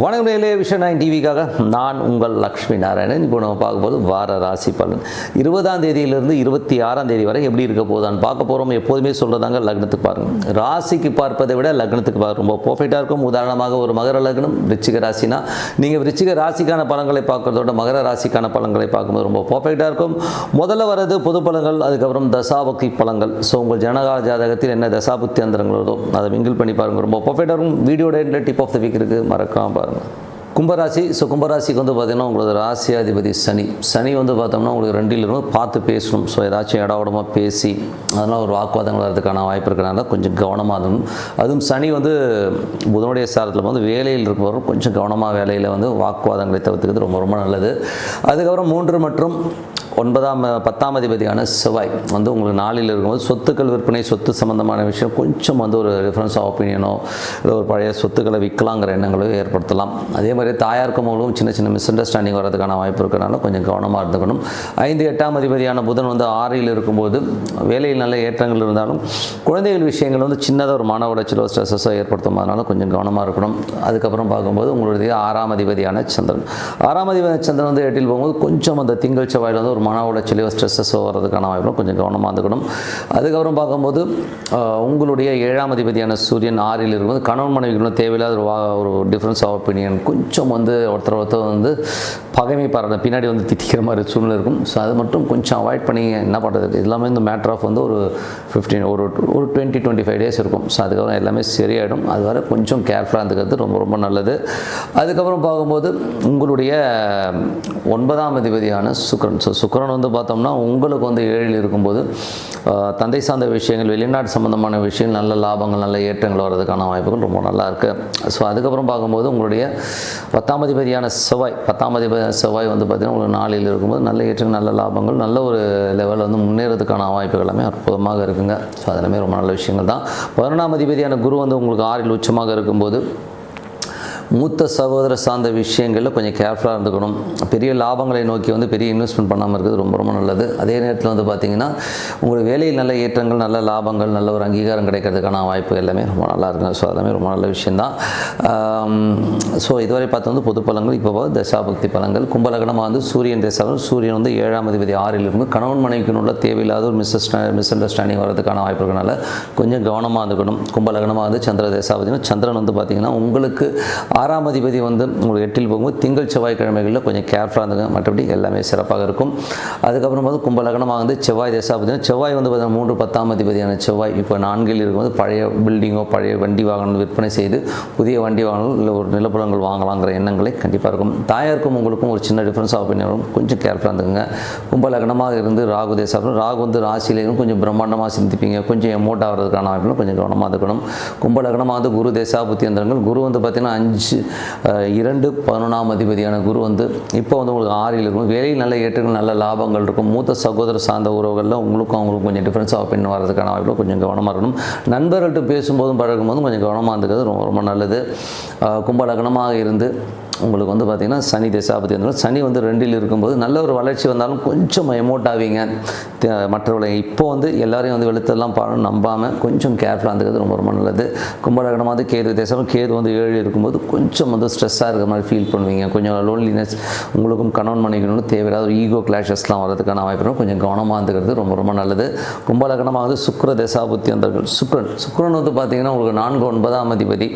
வணக்கம் நேயர்களே, விஷன் 9 டிவிக்காக நான் உங்கள் லக்ஷ்மி நாராயணன். இப்போ நம்ம பார்க்கும்போது வார ராசி பலன் 20ஆம் தேதியிலிருந்து 26ஆம் தேதி வரை எப்படி இருக்க போதான்னு பார்க்க போகிறோம். எப்போதுமே சொல்கிறதாங்க, லக்னத்துக்கு பாருங்கள். ராசிக்கு பார்ப்பதை விட லக்னத்துக்கு பார்க்க ரொம்ப பர்ஃபெக்டாக இருக்கும். உதாரணமாக ஒரு மகர லக்னம் விருச்சிக ராசினா நீங்கள் விருச்சிக ராசிக்கான பலன்களை பார்க்குறதோட மகர ராசிக்கான பலன்களை பார்க்கும்போது ரொம்ப பர்ஃபெக்டாக இருக்கும். முதல்ல வர்றது பொது பலன்கள், அதுக்கப்புறம் தசாபக்தி பலன்கள். ஸோ உங்கள் ஜனகால ஜாதகத்தில் என்ன தசாபுக்தி அந்தரங்கள் வருதோ அதை மிங்கிள் பண்ணி பாருங்கள், ரொம்ப பர்ஃபெக்டாக இருக்கும். வீடியோட எண்டில் டிப் ஆஃப் த வீக் இருக்குது, மறக்காம பாருங்கள். கும்பராசி. ஸோ கும்பராசிக்கு வந்து பார்த்திங்கன்னா உங்களோட ராசியாதிபதி சனி வந்து பார்த்தோம்னா உங்களுக்கு 2ல் இருந்து பார்த்து பேசணும். ஸோ ஏதாச்சும் இடவிடமாக பேசி அதனால் ஒரு வாக்குவாதங்கள் வரதுக்கான வாய்ப்பு இருக்கிறனால கொஞ்சம் கவனமாக இருக்கணும். அதுவும் சனி வந்து புதனுடைய சாரத்தில் வந்து வேலையில் இருக்கிறவரும் கொஞ்சம் கவனமாக வேலையில் வந்து வாக்குவாதங்களை தவிர்த்துக்கிறது ரொம்ப ரொம்ப நல்லது. அதுக்கப்புறம் 3 மற்றும் 10ஆம் அதிபதியான செவ்வாய் வந்து உங்களுக்கு 4ல் இருக்கும்போது சொத்துக்கள் விற்பனை, சொத்து சம்பந்தமான விஷயம் கொஞ்சம் வந்து ஒரு டிஃப்ரென்ஸ் ஆஃப் ஒப்பீனியனோ இல்லை ஒரு பழைய சொத்துக்களை விற்கலாங்கிற எண்ணங்களோ ஏற்படுத்தலாம். அதே மாதிரி தாயாருக்கும் அவங்களும் சின்ன சின்ன மிஸ் அண்டர்ஸ்டாண்டிங் வரதுக்கான வாய்ப்பு இருக்கிறனால கொஞ்சம் கவனமாக இருந்துக்கணும். 5, 8ஆம் அதிபதியான புதன் வந்து 6ல் இருக்கும்போது வேலையில் நல்ல ஏற்றங்கள் இருந்தாலும் குழந்தைகள் விஷயங்கள் வந்து சின்னதாக ஒரு மன உளைச்சலோ ஸ்ட்ரெஸ்ஸோ ஏற்படுத்தும். அதனால் கொஞ்சம் கவனமாக இருக்கணும். அதுக்கப்புறம் பார்க்கும்போது உங்களுடைய 6ஆம் அதிபதியான சந்திரன் வந்து 8ல் போகும்போது கொஞ்சம் அந்த திங்கள் செவ்வாயில் வந்து ஒரு மன உளைச்சலையோ ஸ்ட்ரெஸ்ஸோ வர்றதுக்கான வாய்ப்பு கொஞ்சம் கவனமாக இருந்துக்கணும். அதுக்கப்புறம் பார்க்கும்போது உங்களுடைய 7ஆம் அதிபதியான சூரியன் 6ல் இருக்கும்போது கணவன் மனைவிகளும் தேவையில்லாத ஒரு டிஃப்ரென்ஸ் ஆஃப் ஒப்பீனியன், கொஞ்சம் வந்து ஒருத்தர் வந்து பகைமை பாருங்க, பின்னாடி வந்து திட்டிக்கிற மாதிரி சூழ்நிலை இருக்கும். ஸோ அது மட்டும் கொஞ்சம் அவாய்ட் பண்ணி என்ன பண்ணுறது, எல்லாமே இந்த மேட்டர் ஆஃப் வந்து ஒரு 20-25 டேஸ் இருக்கும். ஸோ அதுக்கப்புறம் எல்லாமே சரியாயிடும். அது வரை கொஞ்சம் கேர்ஃபுல்லாக இருந்துக்கிறது ரொம்ப ரொம்ப நல்லது. அதுக்கப்புறம் பார்க்கும்போது உங்களுடைய 9ஆம் அதிபதியான சுக்கிரன். ஸோ சுக்கிரன் வந்து பார்த்தோம்னா உங்களுக்கு வந்து 7ல் இருக்கும்போது தந்தை சார்ந்த விஷயங்கள், வெளிநாடு சம்பந்தமான விஷயங்கள், நல்ல லாபங்கள், நல்ல ஏற்றங்கள் வர்றதுக்கான வாய்ப்புகள் ரொம்ப நல்லா இருக்குது. ஸோ அதுக்கப்புறம் பார்க்கும்போது உங்களுடைய 10ஆம் அதிபதியான செவ்வாய் வந்து பார்த்திங்கன்னா உங்களுக்கு 4ல் இருக்கும்போது நல்ல ஏற்றங்கள், நல்ல லாபங்கள், நல்ல ஒரு லெவலில் வந்து முன்னேறதுக்கான வாய்ப்புகள் எல்லாமே அற்புதமாக இருக்குங்க. ஸோ அதெல்லாமே ரொம்ப நல்ல விஷயங்கள் தான். 11ஆம் அதிபதியான குரு வந்து உங்களுக்கு 6ல் உச்சமாக இருக்கும்போது மூத்த சகோதர சார்ந்த விஷயங்களில் கொஞ்சம் கேர்ஃபுல்லாக இருந்துக்கணும். பெரிய லாபங்களை நோக்கி வந்து பெரிய இன்வெஸ்ட்மெண்ட் பண்ணாமல் இருக்கிறது ரொம்ப ரொம்ப நல்லது. அதே நேரத்தில் வந்து பார்த்திங்கன்னா உங்களுக்கு வேலையில் நல்ல ஏற்றங்கள், நல்ல லாபங்கள், நல்ல ஒரு அங்கீகாரம் கிடைக்கிறதுக்கான வாய்ப்பு எல்லாமே ரொம்ப நல்லா இருக்குங்க. ஸோ எல்லாமே ரொம்ப நல்ல விஷயந்தான். ஸோ இதுவரை பார்த்து வந்து பொது பலன்கள். இப்போ தசாபக்தி பலன்கள். கும்பலகணமாக வந்து சூரியன் சூரியன் வந்து 7ஆம் அதிபதி 6ல் இருந்து கணவன் மனைவிக்கு உள்ள தேவையில்லாத ஒரு மிஸ் அண்டர்ஸ்டாண்டிங் வரதுக்கான வாய்ப்பு இருக்கிறனால கொஞ்சம் கவனமாக இருந்துக்கணும். கும்பலகணமாக வந்து சந்திர தசாபதினா சந்திரன் வந்து பார்த்திங்கன்னா உங்களுக்கு 6ஆம் அதிபதி வந்து உங்களுக்கு 8ல் போகும்போது திங்கள் செவ்வாய்க்கிழமைகளில் கொஞ்சம் கேர்ஃபுல்லாக இருந்துங்க. மற்றபடி எல்லாமே சிறப்பாக இருக்கும். அதுக்கப்புறம் வந்து கும்பலகணமாக வந்து செவ்வாய் தசாபதினா செவ்வாய் வந்து பார்த்தீங்கன்னா 3, 10ஆம் அதிபதியான செவ்வாய் இப்போ 4ல் இருக்கும்போது பழைய பில்டிங்கோ பழைய வண்டி வாகனங்கள் விற்பனை செய்து புதிய வண்டி வாகனங்கள் இல்லை ஒரு நிலப்புலங்கள் வாங்கலாங்கிற எண்ணங்களை கண்டிப்பாக இருக்கும். தாயாருக்கும் உங்களுக்கும் ஒரு சின்ன டிஃப்ரென்ஸ் ஆஃப் ஒப்பீனியன், கொஞ்சம் கேர்ஃபுல்லாக இருந்துங்க. கும்பலகணமாக இருந்து ராகு தசாபதி, ராகு வந்து ராசியிலேயும் கொஞ்சம் பிரம்மாண்டமாக சிந்திப்பீங்க, கொஞ்சம் எமோட் ஆகிறதுக்கான வாய்ப்புகளும் கொஞ்சம் கவனமாக இருக்கணும். கும்பலகணமாக வந்து குரு தசாபுத்தி அந்தரங்கள். குரு வந்து பார்த்திங்கன்னா 2, 11ஆம் அதிபதியான குரு வந்து இப்போ வந்து உங்களுக்கு 6ல் இருக்கும். வேலையில் நல்ல ஏற்றங்கள், நல்ல லாபங்கள் இருக்கும். மூத்த சகோதர சார்ந்த உறவுகளில் அவங்களுக்கும் கொஞ்சம் டிஃப்ரென்ஸ் ஆஃப் ஒப்பீனியன் வரதுக்கான வாய்ப்பு கொஞ்சம் கவனமாக இருக்கணும். நண்பர்கள்ட்ட பேசும்போதும் பழகும்போதும் கொஞ்சம் கவனமாக இருந்துக்கிறது ரொம்ப ரொம்ப நல்லது. கும்பலகணமாக இருந்து உங்களுக்கு வந்து பார்த்திங்கன்னா சனி தசாபதி இருந்தாலும் சனி வந்து 2ல் இருக்கும்போது நல்ல ஒரு வளர்ச்சி வந்தாலும் கொஞ்சம் எமோட் ஆவீங்க. மற்றவர்களை இப்போ வந்து எல்லாரையும் வந்து வெளுத்தெல்லாம் நம்பாமல் கொஞ்சம் கேர்ஃபுல்லாக இருந்துக்கிறது ரொம்ப ரொம்ப நல்லது. கும்பலகணமாக வந்து கேது தசாபதி, கேது வந்து 7ல் இருக்கும்போது கொஞ்சம் வந்து ஸ்ட்ரெஸ்ஸாக இருக்கிற மாதிரி ஃபீல் பண்ணுவீங்க. கொஞ்சம் லோன்லினஸ், உங்களுக்கும் கணவன் மனைவிகளும் தேவையில்லாத ஒரு ஈகோ கிளாஷஸ்லாம் வரதுக்கான வாய்ப்பு கொஞ்சம் கவனமாக இருந்துக்கிறது ரொம்ப ரொம்ப நல்லது. கும்பலகணமாக வந்து சுக்கிர தசாபுத்தி அந்தர்கள். சுக்கிரன் வந்து பார்த்திங்கன்னா உங்களுக்கு 4, 9ஆம் அதிபதி.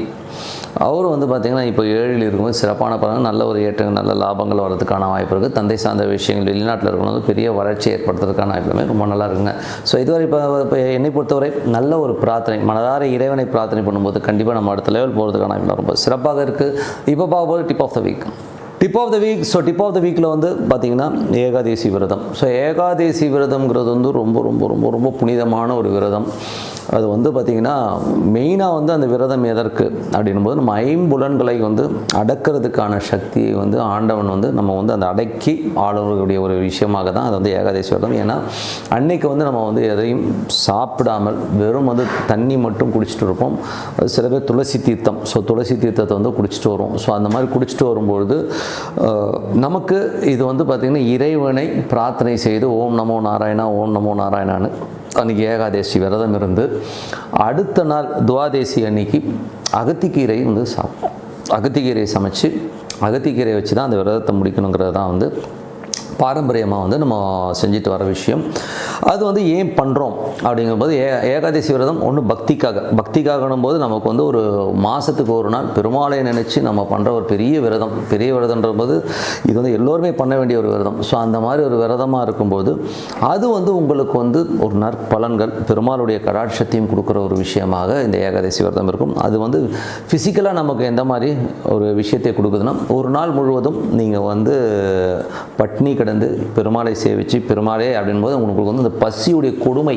அவர் வந்து பார்த்திங்கன்னா இப்போ 7ல் இருக்கும்போது சிறப்பான பலன், நல்ல ஒரு ஏற்றங்கள், நல்ல லாபங்கள் வரதுக்கான வாய்ப்பு இருக்குது. தந்தை சார்ந்த விஷயங்கள், வெளிநாட்டில் இருக்கணும் பெரிய வளர்ச்சி ஏற்படுத்துறதுக்கான வாய்ப்புமே ரொம்ப நல்லா இருக்குங்க. ஸோ இதுவரை இப்போ என்னை பொறுத்தவரை நல்ல ஒரு பிரார்த்தனை, மனதார இறைவனை பிரார்த்தனை பண்ணும்போது கண்டிப்பாக நம்ம அடுத்த லெவல் போகிறதுக்கான வாய்ப்பு ரொம்ப சிறப்பாக இருக்குது. இப்போ பார்க்கும்போது dip of the week. So dip of the வீக்கில் வந்து பார்த்திங்கன்னா ஏகாதேசி விரதம். ஸோ ஏகாதேசி விரதம்ங்கிறது வந்து ரொம்ப ரொம்ப ரொம்ப ரொம்ப புனிதமான ஒரு விரதம். அது வந்து பார்த்திங்கன்னா மெயினாக வந்து அந்த விரதம் எதற்கு அப்படின்னும்போது நம்ம ஐம்புலன்களை வந்து அடக்கிறதுக்கான சக்தியை வந்து ஆண்டவன் வந்து நம்ம வந்து அந்த அடக்கி ஆளக்கூடிய ஒரு விஷயமாக தான் அது வந்து ஏகாதேசி விரதம். ஏன்னா அன்னைக்கு வந்து நம்ம வந்து எதையும் சாப்பிடாமல் வெறும் வந்து தண்ணி மட்டும் குடிச்சிட்டு இருப்போம். சில பேர் துளசி தீர்த்தம், ஸோ துளசி தீர்த்தத்தை வந்து குடிச்சிட்டு வரும். ஸோ அந்த மாதிரி குடிச்சிட்டு வரும்பொழுது நமக்கு இது வந்து பார்த்திங்கன்னா இறைவனை பிரார்த்தனை செய்து ஓம் நமோ நாராயணா, ஓம் நமோ நாராயணான்னு அன்றைக்கி ஏகாதேசி விரதம் இருந்து அடுத்த நாள் துவாதேசி அன்னைக்கு அகத்திக்கீரை வந்து சாப்பிடும். அகத்திக்கீரையை சமைச்சு அகத்திக்கீரையை வச்சு தான் அந்த விரதத்தை முடிக்கணுங்கிறது தான் வந்து பாரம்பரியமாக வந்து நம்ம செஞ்சுட்டு வர விஷயம். அது வந்து ஏன் பண்ணுறோம் அப்படிங்கும்போது ஏகாதசி விரதம் ஒன்று பக்திக்காகணும் போது நமக்கு வந்து ஒரு மாதத்துக்கு ஒரு நாள் பெருமாளை நினச்சி நம்ம பண்ணுற ஒரு பெரிய விரதன்ற போது இது வந்து எல்லோருமே பண்ண வேண்டிய ஒரு விரதம். ஸோ அந்த மாதிரி ஒரு விரதமாக இருக்கும்போது அது வந்து உங்களுக்கு வந்து ஒரு நற்பலன்கள் பெருமாளுடைய கடாட்சத்தையும் கொடுக்குற ஒரு விஷயமாக இந்த ஏகாதசி விரதம் இருக்கும். அது வந்து ஃபிசிக்கலாக நமக்கு எந்த மாதிரி ஒரு விஷயத்தை கொடுக்குதுன்னா, ஒரு நாள் முழுவதும் நீங்கள் வந்து பட்னி கிடந்து பெருமாளை சேவிச்சு பெருமாளே அப்படின்போது உங்களுக்கு வந்து அந்த பசியுடைய கொடுமை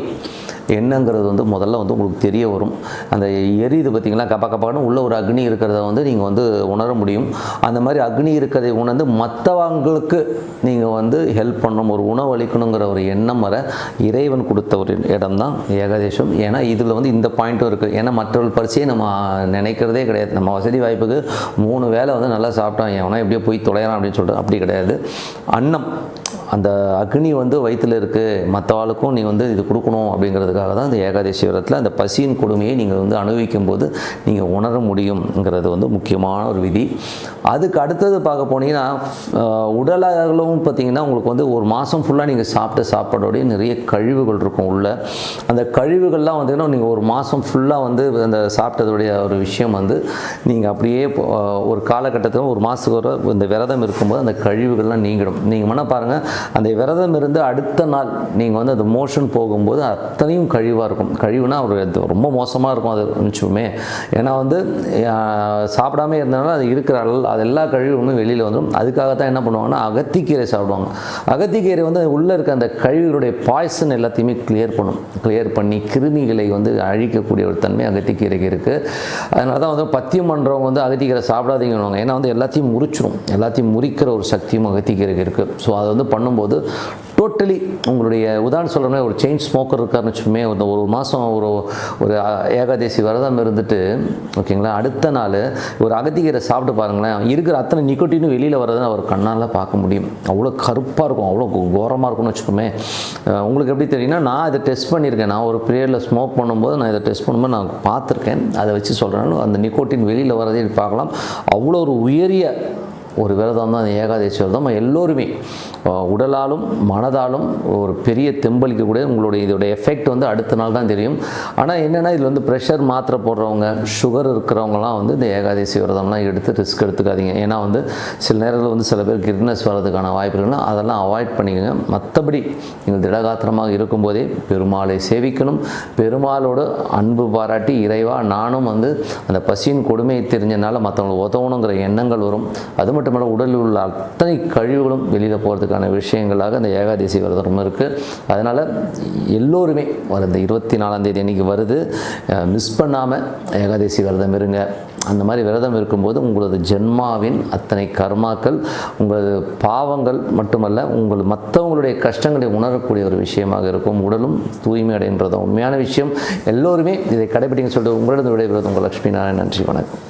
என்னங்கிறது வந்து முதல்ல வந்து உங்களுக்கு தெரிய வரும். அந்த எரியுது பார்த்திங்களா, கப்பான்னு உள்ள ஒரு அக்னி இருக்கிறத வந்து நீங்கள் வந்து உணர முடியும். அந்த மாதிரி அக்னி இருக்கிறதை உணர்ந்து மற்றவங்களுக்கு நீங்கள் வந்து ஹெல்ப் பண்ணணும், ஒரு உணவு அளிக்கணுங்கிற ஒரு எண்ணம் வர இறைவன் கொடுத்த ஒரு இடம் தான் ஏகாதேசம். ஏன்னா இதில் வந்து இந்த பாயிண்ட்டும் இருக்குது. ஏன்னா மற்றவர்கள் பரிசையை நம்ம நினைக்கிறதே கிடையாது. நம்ம வசதி வாய்ப்புக்கு 3 வேளை வந்து நல்லா சாப்பிட்டோம், எவனா எப்படியோ போய் தொலைகிறான் அப்படின்னு சொல்லிட்டு அப்படி கிடையாது. அன்னம், அந்த அக்னி வந்து வயிற்றில் இருக்குது, மற்ற ஆளுக்கும் நீங்கள் வந்து இது கொடுக்கணும் அப்படிங்கிறதுக்காக தான் இந்த ஏகாதசி விரதத்தில் அந்த பசியின் கொடுமையை நீங்கள் வந்து அனுபவிக்கும் போது நீங்கள் உணர முடியுங்கிறது வந்து முக்கியமான ஒரு விதி. அதுக்கு அடுத்தது பார்க்க போனீங்கன்னா உடலளவும் பார்த்திங்கன்னா உங்களுக்கு வந்து ஒரு மாதம் ஃபுல்லாக நீங்கள் சாப்பிட்ட சாப்பாடோடைய நிறைய கழிவுகள் இருக்கும் உள்ள. அந்த கழிவுகள்லாம் வந்துன்னா நீங்கள் ஒரு மாதம் ஃபுல்லாக வந்து அந்த சாப்பிட்டதுடைய ஒரு விஷயம் வந்து நீங்கள் அப்படியே ஒரு காலகட்டத்தில் ஒரு மாதத்துக்கு இந்த விரதம் இருக்கும்போது அந்த கழிவுகள்லாம் நீங்கிடும். நீங்கள் மன பாருங்கள், அந்த விரதம் இருந்து அடுத்த நாள் நீங்கள் வந்து அந்த மோஷன் போகும்போது அத்தனையும் கழிவாக இருக்கும். கழிவுனா ஒரு ரொம்ப மோசமாக இருக்கும் அது நினச்சுமே. ஏன்னா வந்து சாப்பிடாம இருந்தனால அது இருக்கிற அது எல்லா கழிவுமே வெளியில் வந்துடும். அதுக்காக தான் என்ன பண்ணுவாங்கன்னா அகத்திக்கீரை சாப்பிடுவாங்க. அகத்திக்கீரை வந்து உள்ளே இருக்க அந்த கழிவுகளுடைய பாய்சன் எல்லாத்தையுமே கிளியர் பண்ணி கிருமிகளை வந்து அழிக்கக்கூடிய ஒரு தன்மை அகத்திக்கீரைக்கு இருக்குது. அதனால தான் வந்து பத்தியம் பண்ணுறவங்க வந்து அகத்திக்கீரை சாப்பிடாதீங்கன்னு. ஏன்னா வந்து எல்லாத்தையும் முறிக்கிற ஒரு சக்தியும் அகத்திக்கீரைக்கு இருக்குது. ஸோ அதை வந்து பண்ணும்போது டோட்டலி உங்களுடைய உதாரணம் சொல்கிற மாதிரி ஒரு செயின் ஸ்மோக்கர் இருக்காருன்னு வச்சுமே, ஒரு மாதம் ஒரு ஏகாதசி விரதம் இருந்துட்டு ஓகேங்களா, அடுத்த நாள் ஒரு அகத்திக்கீரை சாப்பிட்டு பாருங்களேன், இருக்கிற அத்தனை நிக்கோட்டினும் வெளியில் வர்றதுன்னு அவர் கண்ணால் பார்க்க முடியும். அவ்வளோ கருப்பாக இருக்கும், அவ்வளோ கோரமாக இருக்கும்னு வச்சுக்கோமே. உங்களுக்கு எப்படி தெரியும்னா, நான் இதை டெஸ்ட் பண்ணியிருக்கேன். நான் ஒரு பீரியடில் ஸ்மோக் பண்ணும்போது நான் இதை டெஸ்ட் பண்ணும்போது நான் பார்த்துருக்கேன். அதை வச்சு சொல்கிறேன், அந்த நிக்கோட்டின் வெளியில் வர்றதே பார்க்கலாம். அவ்வளோ ஒரு உயரிய ஒரு விரதம் தான் அந்த ஏகாதசி விரதம். எல்லோருமே உடலாலும் மனதாலும் ஒரு பெரிய தெம்பளிக்கக்கூடிய உங்களுடைய இதோடைய எஃபெக்ட் வந்து அடுத்த நாள் தான் தெரியும். ஆனால் என்னென்னா இதில் வந்து ப்ரெஷர் மாத்திரை போடுறவங்க, சுகர் இருக்கிறவங்கலாம் வந்து இந்த ஏகாதசி விரதம்லாம் எடுத்து ரிஸ்க் எடுத்துக்காதீங்க. ஏன்னா வந்து சில நேரத்தில் வந்து சில பேர் கிட்னஸ் வர்றதுக்கான வாய்ப்பு இருக்குன்னா அதெல்லாம் அவாய்ட் பண்ணிக்கோங்க. மற்றபடி நீங்கள் திடகாத்திரமாக இருக்கும்போதே பெருமாளை சேவிக்கணும். பெருமாளோடு அன்பு பாராட்டி இறைவா நானும் வந்து அந்த பசியின் கொடுமையை தெரிஞ்சனால மற்றவங்களுக்கு உதவணுங்கிற எண்ணங்கள் வரும். அது மட்டுமல்ல உடலில் உள்ள அத்தனை கழிவுகளும் வெளியில் போகிறதுக்கான விஷயங்களாக அந்த ஏகாதசி விரதம் இருக்குது. அதனால் எல்லோருமே இந்த 24ஆம் தேதி அன்றைக்கி வருது, மிஸ் பண்ணாமல் ஏகாதசி விரதம் இருங்க. அந்த மாதிரி விரதம் இருக்கும்போது உங்களது ஜென்மாவின் அத்தனை கர்மாக்கள், உங்களது பாவங்கள் மட்டுமல்ல மற்றவங்களுடைய கஷ்டங்களை உணரக்கூடிய ஒரு விஷயமாக இருக்கும். உடலும் தூய்மை அடைகின்றது உண்மையான விஷயம். எல்லோருமே இதை கடைபிடிங்க சொல்லிட்டு உங்களிடம் விடைபெறுவது உங்கள் லட்சுமி நாராயணன். நன்றி, வணக்கம்.